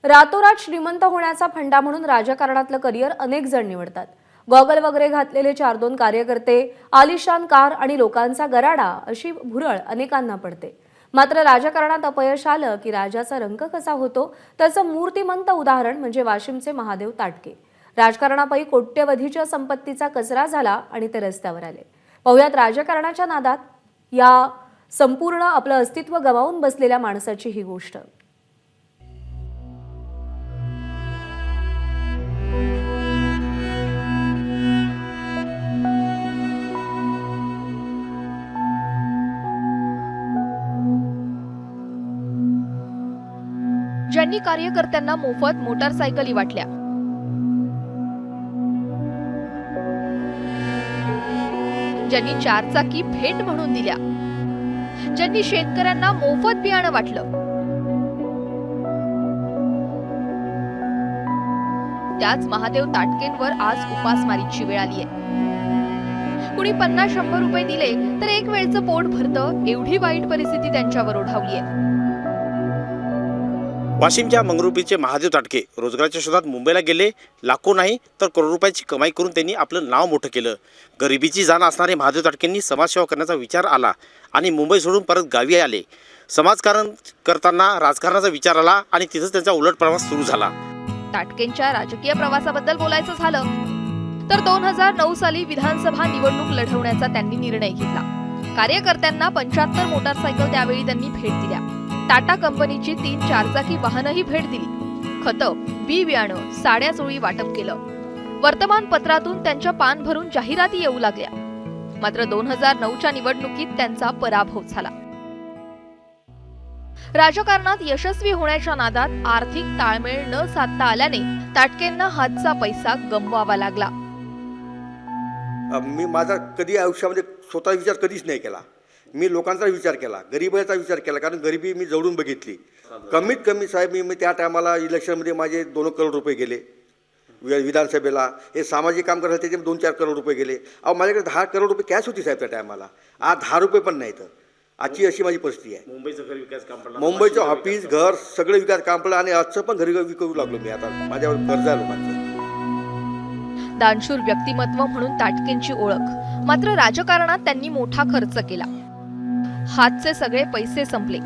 रातोरात श्रीमंत होण्याचा फंडा म्हणून राजकारणातलं करिअर अनेक जण निवडतात। गॉगल वगैरे घातलेले 4-2 कार्यकर्ते, आलिशान कार आणि लोकांचा गराडा अशी भुरळ अनेकांना पडते। मात्र राजकारणात अपयश आलं की राजाचा रंग कसा होतो त्याचं मूर्तिमंत उदाहरण म्हणजे वाशिमचे महादेव ताटके। राजकारणापायी कोट्यवधीच्या संपत्तीचा कचरा झाला आणि ते रस्त्यावर आले। पाहुयात राजकारणाच्या नादात या संपूर्ण आपलं अस्तित्व गमावून बसलेल्या माणसाची ही गोष्ट। ज्यांनी कार्यकर्त्यांना मोफत मोटारसायकली वाटल्या, ज्यांनी 4 चाकी भेट म्हणून दिल्या, ज्यांनी शेतकऱ्यांना मोफत बियाणं वाटलं, त्याच महादेव ताटकेंवर आज उपासमारीची वेळ आलीये। कुणी 50-100 रुपये दिले तर एक वेळचं पोट भरतं, एवढी वाईट परिस्थिती त्यांच्यावर ओढावलीये। वाशिमच्या मंगरुळपीरचे महादेव ताटके रोजगाराच्या शोधात मुंबईला गेले। लाखो नाही तर करोड रुपयाची कमाई करून त्यांनी आपलं नाव मोठं केलं। गरिबीची जाण असणारे महादेव ताटकेंनी समाजसेवा करण्याचा विचार आला आणि मुंबई सोडून परत गावी आले। समाजकारण करताना राजकारणाचा विचार आला आणि तिथंच त्यांचा उलट प्रवास सुरू झाला। ताटकेंच्या राजकीय प्रवासाबद्दल बोलायचं झालं तर 2009 साली विधानसभा निवडणूक लढवण्याचा त्यांनी निर्णय घेतला। कार्यकर्त्यांना 75 मोटारसायकल त्यावेळी त्यांनी भेट दिल्या। टाटा कंपनीची 3 4-चाकी वाहनही भेट दिली। खतं, बी बियाणं, साड्या चोळी वाटप केलं। वर्तमानपत्रातून त्यांच्या पान भरून जाहिराती येऊ लागल्या। मात्र 2009च्या निवडणुकीत त्यांचा पराभव झाला। राजकारणात यशस्वी होण्याच्या नादात आर्थिक ताळमेळ न साधता आल्याने ताटकेंना हातचा पैसा गमवावा लागला। मी माझा कधी आयुष्यामध्ये स्वतः विचार कधीच नाही केला। मी लोकांचा विचार केला, गरिबाचा विचार केला, कारण गरिबी मी जवळून बघितली। कमीत कमी साहेब मी त्या टायमाला इलेक्शनमध्ये माझे 2 करोड रुपये गेले विधानसभेला। हे सामाजिक काम करायला त्याचे 2-4 करोड रुपये गेले। अहो माझ्याकडे 10 करोड रुपये कॅश होती साहेब त्या टायमाला। आज 10 रुपये पण नाही। तर आजची अशी माझी परिस्थिती आहे। मुंबईचं घर विकास काम पडला, मुंबईचं ऑफिस घर सगळं विकास काम पडलं आणि आजचं पण घरी विकू लागलो मी। आता माझ्यावर कर्ज आहे लोकांचं। दानशूर व्यक्तिमत्व म्हणून ताटकेंची ओळख, मात्र राजकारणात त्यांनी मोठा खर्च केला। हातचे सगळे पैसे संपले,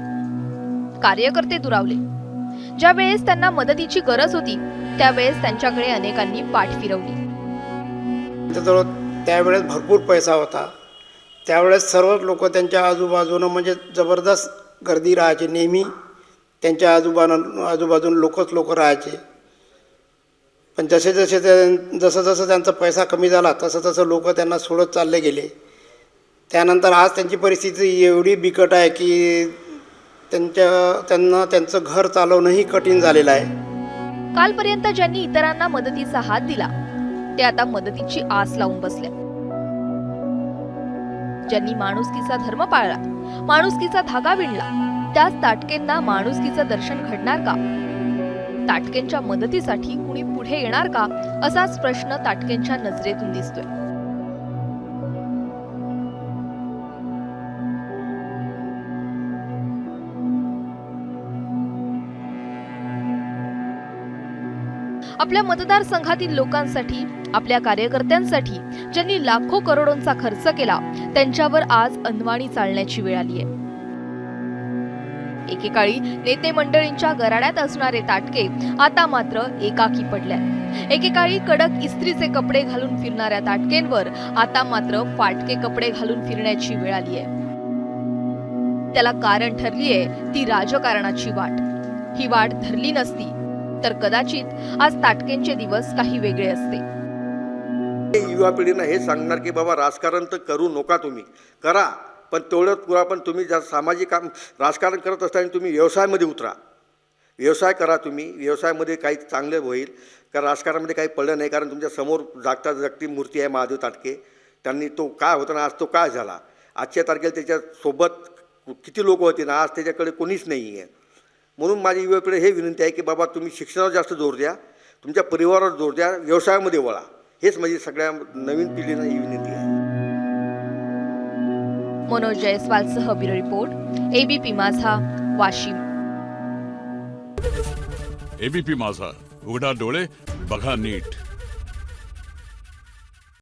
कार्यकर्ते दुरावले। ज्या वेळेस त्यांना मदतीची गरज होती त्यावेळेस त्यांच्याकडे अनेकांनी पाठ फिरवली। त्यावेळेस भरपूर पैसा होता। त्यावेळेस सर्व लोक त्यांच्या आजूबाजूनं म्हणजे जबरदस्त गर्दी राहायची। नेहमी त्यांच्या आजूबाजून लोक राहायचे। पण जसं त्यांचा पैसा कमी झाला तसं लोक त्यांना सोडत चालले गेले। त्यानंतर आज त्यांची परिस्थिती एवढी बिकट आहे की त्यांना त्यांचं घर चालवणंही कठीण झालेलं आहे। कालपर्यंत ज्यांनी इतरांना मदतीचा हात दिला ते आता मदतीची आस लावून बसले। ज्यांनी माणुसकीचा धर्म पाळला, माणुसकीचा धागा विणला, त्याच ताटकेंना माणुसकीचं दर्शन घडणार का? ताटकेंच्या मदतीसाठी कुणी पुढे येणार का असाच प्रश्न ताटकेंच्या नजरेतून दिसतोय। आपल्या मतदारसंघातील लोकांसाठी, आपल्या कार्यकर्त्यांसाठी ज्यांनी लाखो करोडोंचा खर्च केला त्यांच्यावर आज अनवाणी चालण्याची वेळ आली आहे। एकेकाळी नेते मंडळींच्या गराड्यात असणारे ताटके आता मात्र एकाकी पडल्यात। एकेकाळी कडक इस्त्रीचे कपडे घालून फिरणाऱ्या ताटकेंवर आता मात्र फाटके कपडे घालून फिरण्याची वेळ आली आहे। त्याला कारण ठरलीये ती राजकारणाची वाट। ही वाट धरली नसती तर कदाचित आज ताटकेंचे दिवस काही वेगळे असते। युवा पिढीनं हे सांगणार की बाबा राजकारण तर करू नका, तुम्ही करा पण तेवढंच पुरा। पण तुम्ही ज्या सामाजिक काम राजकारण करत असताना तुम्ही व्यवसायामध्ये उतरा, व्यवसाय करा। तुम्ही व्यवसायामध्ये काही चांगलं होईल, कारण राजकारणामध्ये काही पडलं नाही। कारण तुमच्या समोर जागती मूर्ती आहे महादेव ताटके। त्यांनी तो काय होता ना, आज तो काय झाला। आजच्या तारखेला त्याच्यासोबत किती लोक होते ना, आज त्याच्याकडे कोणीच नाही आहे। म्हणून माझी युवा पिढी हे विनंती आहे की बाबा तुम्ही शिक्षणावर जास्त जोर द्या, तुमच्या परिवारावर जोर द्या, व्यवसायामध्ये वळा। हेच माझी सगळ्या नवीन पिढीला ही विनंती आहे। मनोज जयस्वालसह ब्युरो रिपोर्ट, एबीपी माझा, वाशिम। एबीपी माझा, उघडा डोळे बघा नीट.